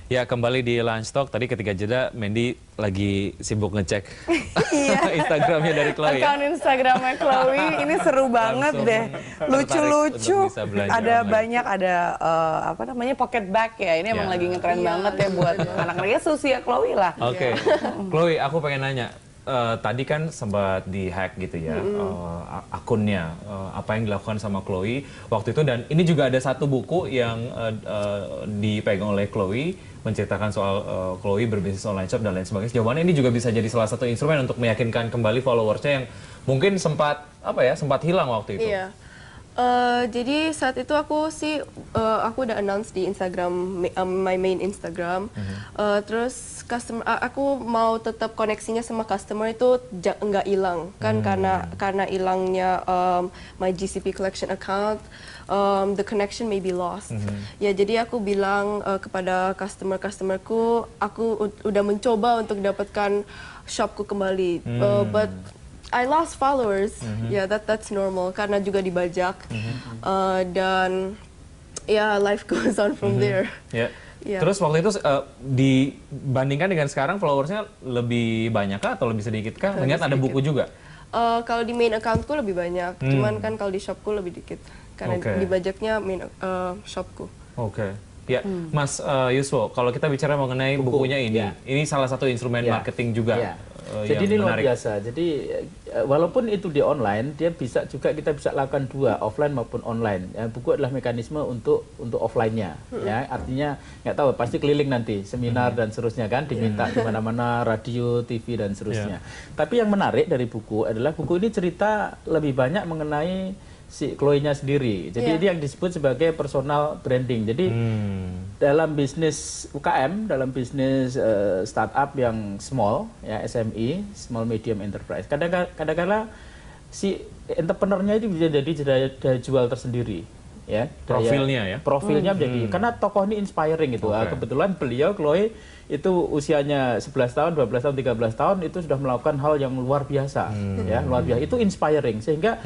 Ya, kembali di Lunch Talk. Tadi ketika jeda, Mandy lagi sibuk ngecek Instagramnya dari Chloe. Akun Instagramnya Chloe ini seru banget deh, lucu-lucu. Ada banyak, ada apa namanya, pocket bag ya. Ini emang lagi ngetren banget ya buat anak-anaknya, seusia Chloe lah. Oke, Chloe, aku pengen nanya. Tadi kan sempat di-hack gitu ya akunnya, apa yang dilakukan sama Chloe waktu itu, dan ini juga ada satu buku yang dipegang oleh Chloe menceritakan soal Chloe berbisnis online shop dan lain sebagainya. Jawabannya ini juga bisa jadi salah satu instrumen untuk meyakinkan kembali followersnya yang mungkin sempat hilang waktu itu. Iya. Jadi saat itu aku udah announce di Instagram, my main Instagram. Terus aku mau tetap koneksinya sama customer itu nggak hilang kan, karena hilangnya my GCP collection account, the connection may be lost. Ya, jadi aku bilang kepada customerku, aku udah mencoba untuk dapatkan shopku kembali, but I lost followers, that's normal karena juga dibajak, dan life goes on from there. Terus waktu itu dibandingkan dengan sekarang followersnya lebih banyak kah atau lebih sedikit kah? Ternyata ada buku juga. Kalau di main accountku lebih banyak, cuman kan kalau di shopku lebih dikit karena dibajaknya main shopku. Ya, Mas Yuswo, kalau kita bicara mengenai bukunya ini salah satu instrumen marketing juga. Jadi ini luar biasa. Jadi walaupun itu di online, dia kita bisa lakukan dua, offline maupun online. Ya, buku adalah mekanisme untuk offline-nya. Ya, artinya nggak tahu, pasti keliling nanti seminar dan seterusnya kan, diminta di mana-mana, radio, TV dan seterusnya. Tapi yang menarik dari buku adalah buku ini cerita lebih banyak mengenai si Chloe-nya sendiri. Jadi ini yang disebut sebagai personal branding. Jadi dalam bisnis UKM, dalam bisnis startup yang small, ya SME, small medium enterprise, kadang-kadang si entrepreneur-nya itu bisa jadi daya jual tersendiri. Ya, profilnya menjadi, karena tokoh ini inspiring gitu. Kebetulan beliau, Chloe, itu usianya 11 tahun, 12 tahun, 13 tahun itu sudah melakukan hal yang luar biasa. Ya, luar biasa. Itu inspiring sehingga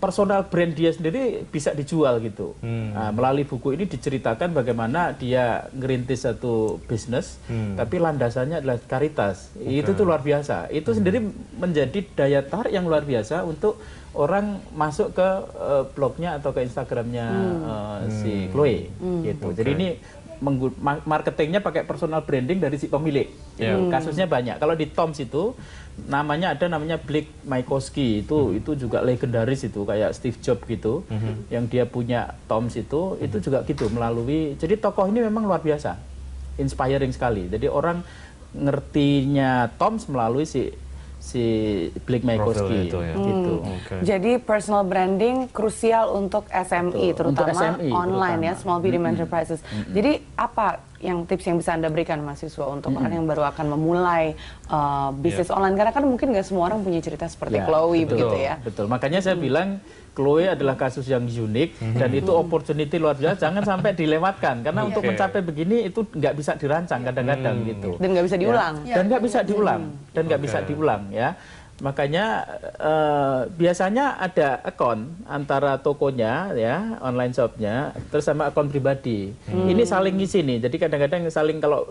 personal brand dia sendiri bisa dijual gitu. Nah, melalui buku ini diceritakan bagaimana dia ngerintis satu bisnis, tapi landasannya adalah karitas. Itu tuh luar biasa. Itu sendiri menjadi daya tarik yang luar biasa untuk orang masuk ke blognya atau ke Instagramnya si Chloe. Gitu. Jadi ini marketingnya pakai personal branding dari si pemilik. Kasusnya banyak. Kalau di Toms itu namanya Blake Mycoskie, itu juga legendaris, itu kayak Steve Jobs gitu, yang dia punya Toms itu juga gitu melalui. Jadi tokoh ini memang luar biasa, inspiring sekali. Jadi orang ngertinya Toms melalui si Blake Mycoskie gitu. Jadi personal branding krusial untuk SME, terutama untuk SME, online ya, small medium enterprises. Jadi apa yang tips yang bisa Anda berikan, Mas Yuswo, untuk orang yang baru akan memulai bisnis online? Karena kan mungkin nggak semua orang punya cerita seperti Chloe begitu ya. Betul. Makanya saya bilang Chloe adalah kasus yang unik dan itu opportunity luar biasa, jangan sampai dilewatkan karena untuk mencapai begini itu nggak bisa dirancang kadang-kadang gitu. Dan nggak bisa diulang. Dan nggak bisa diulang. Dan nggak bisa diulang ya. Makanya biasanya ada akun antara tokonya ya, online shopnya, terus sama akun pribadi. Ini saling ngisi nih. Jadi kadang-kadang saling, kalau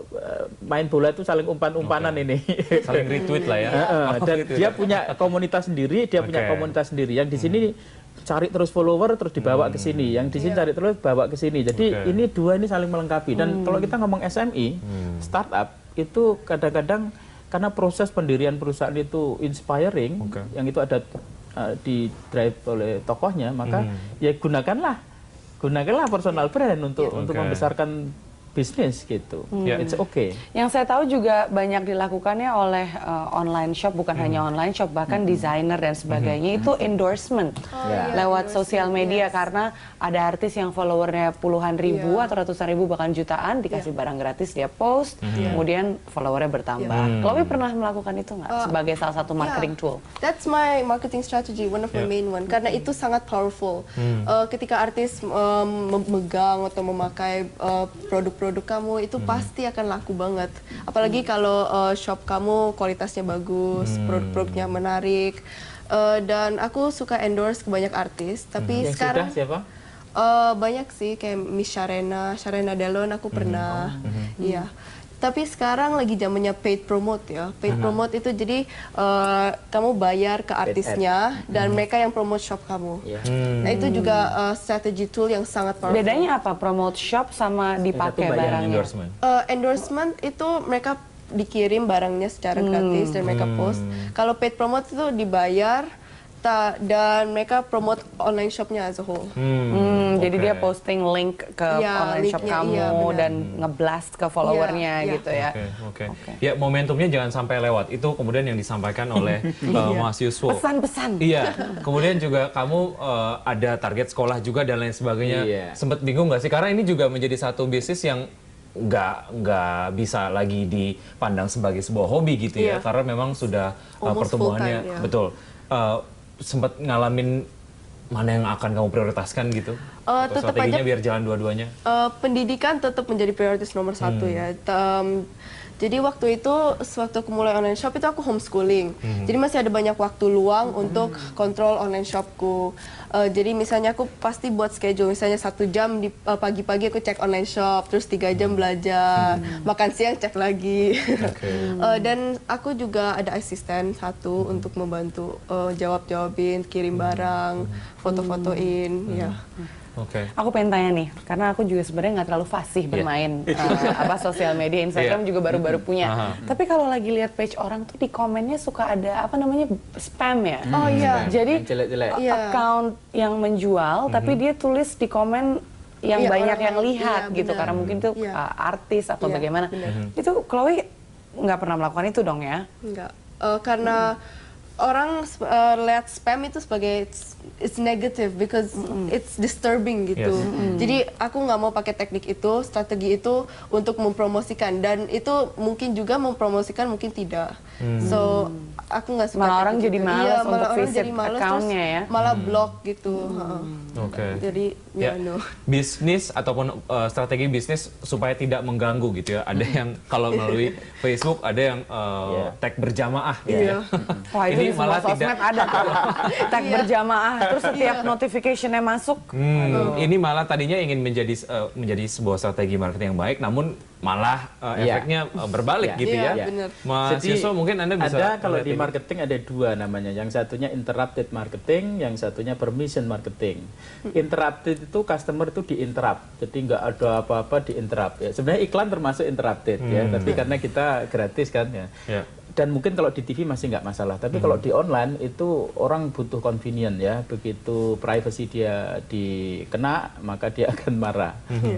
main bola itu saling umpan-umpanan ini. Saling retweet lah ya. Dan dia punya komunitas sendiri, Yang di sini cari terus follower terus dibawa ke sini, yang di sini cari terus bawa ke sini. Jadi ini dua ini saling melengkapi. Dan kalau kita ngomong SME, startup itu kadang-kadang karena proses pendirian perusahaan itu inspiring, yang itu ada di drive oleh tokohnya, maka ya gunakanlah personal brand untuk membesarkan bisnis gitu. It's okay. Yang saya tahu juga banyak dilakukannya oleh online shop, bukan hanya online shop, bahkan desainer dan sebagainya itu endorsement lewat sosial media, karena ada artis yang followernya puluhan ribu atau ratusan ribu bahkan jutaan, dikasih barang gratis, dia post, kemudian followernya bertambah. Chloe pernah melakukan itu nggak sebagai salah satu marketing tool? That's my marketing strategy, one of the main one, karena itu sangat powerful. Ketika artis memegang atau memakai produk kamu itu pasti akan laku banget. Apalagi kalau shop kamu kualitasnya bagus, produk-produknya menarik. Dan aku suka endorse ke banyak artis, tapi sekarang sudah siapa? Banyak sih, kayak Miss Sharena Delon aku pernah. Iya. Tapi sekarang lagi zamannya paid promote ya. Paid promote itu jadi kamu bayar ke artisnya dan mereka yang promote shop kamu. Nah itu juga strategi tool yang sangat powerful. Bedanya apa promote shop sama dipakai barangnya? Endorsement. Endorsement itu mereka dikirim barangnya secara gratis dan mereka post. Kalau paid promote itu dibayar dan mereka promote online shopnya as a whole. Jadi dia posting link ke online shop kamu dan ngeblast ke followernya gitu ya. Oke. Ya momentumnya jangan sampai lewat. Itu kemudian yang disampaikan oleh Mas Yuswo. Pesan-pesan. Iya. Kemudian juga kamu ada target sekolah juga dan lain sebagainya. Sempet bingung nggak sih? Karena ini juga menjadi satu bisnis yang nggak bisa lagi dipandang sebagai sebuah hobi gitu ya. Karena memang sudah pertumbuhannya betul. Sempat ngalamin mana yang akan kamu prioritaskan gitu? Tetap strateginya aja biar jalan dua-duanya? Pendidikan tetap menjadi prioritas nomor satu ya. Jadi waktu itu, sewaktu aku mulai online shop itu aku homeschooling. Jadi masih ada banyak waktu luang untuk kontrol online shopku. Jadi misalnya aku pasti buat schedule, misalnya 1 jam di pagi-pagi aku cek online shop, terus 3 jam belajar, makan siang cek lagi. Dan aku juga ada asisten satu untuk membantu jawab-jawabin, kirim barang, foto-fotoin, ya. Aku pengen tanya nih, karena aku juga sebenarnya nggak terlalu fasih bermain sosial media, Instagram juga baru-baru punya. Tapi kalau lagi lihat page orang tuh di komennya suka ada apa namanya spam ya. Oh iya. Jadi account yang menjual, tapi dia tulis di komen yang banyak yang lihat gitu, karena mungkin itu artis atau bagaimana. Itu Chloe nggak pernah melakukan itu dong ya? Nggak, karena orang lihat spam itu sebagai it's negative because it's disturbing gitu. Jadi aku nggak mau pakai teknik itu, strategi itu untuk mempromosikan, dan itu mungkin juga mempromosikan, mungkin tidak. So aku nggak suka. Malah orang jadi malas untuk visit account-nya ya. Malah blog gitu. Jadi no. Bisnis ataupun strategi bisnis supaya tidak mengganggu gitu ya. Ada yang kalau melalui Facebook, ada yang tag berjamaah gitu ya. Wah, itu di semua sosmed ada tuh. Tag berjamaah, terus setiap notification-nya masuk. Ini malah tadinya ingin menjadi sebuah strategi marketing yang baik, namun malah efeknya berbalik gitu ya. Mas Yuswo, mungkin Anda bisa... Ada, kalau di marketing ada 2 namanya. Yang satunya interrupted marketing, yang satunya permission marketing. Interrupted itu customer itu di-interrupt. Jadi nggak ada apa-apa di-interrupt. Ya. Sebenarnya iklan termasuk interrupted ya, tapi karena kita gratis kan ya. Dan mungkin kalau di TV masih nggak masalah, tapi kalau di online itu orang butuh convenient ya, begitu privacy dia dikena maka dia akan marah.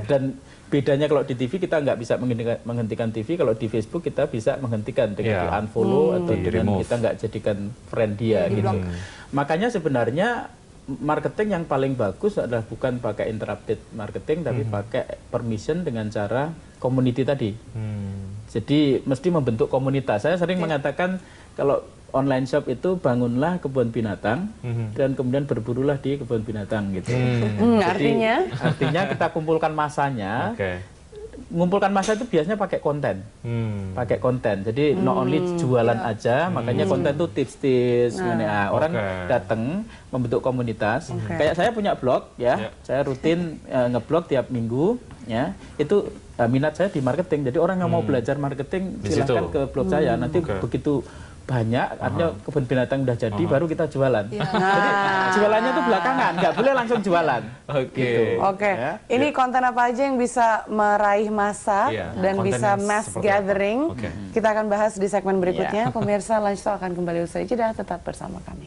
Dan bedanya kalau di TV kita nggak bisa menghentikan TV, kalau di Facebook kita bisa menghentikan dengan di unfollow atau dengan kita nggak jadikan friend dia gitu. Makanya sebenarnya marketing yang paling bagus adalah bukan pakai interrupted marketing, tapi pakai permission dengan cara community tadi. Jadi mesti membentuk komunitas. Saya sering mengatakan kalau online shop itu bangunlah kebun binatang dan kemudian berburulah di kebun binatang gitu. Jadi, artinya kita kumpulkan masanya. Ngumpulkan masa itu biasanya pakai konten. Pakai konten. Jadi not only jualan aja, makanya konten itu tips-tips. Orang datang membentuk komunitas. Kayak saya punya blog ya. Saya rutin ngeblog tiap minggu ya. Itu minat saya di marketing. Jadi orang yang mau belajar marketing silahkan ke blog saya. Nanti begitu banyak, artinya kebun binatang udah jadi, baru kita jualan. Jadi jualannya itu belakangan, nggak boleh langsung jualan. Ini konten apa aja yang bisa meraih massa dan bisa mass gathering? Kita akan bahas di segmen berikutnya. Pemirsa, Lunch Talk akan kembali usai jeda, tetap bersama kami.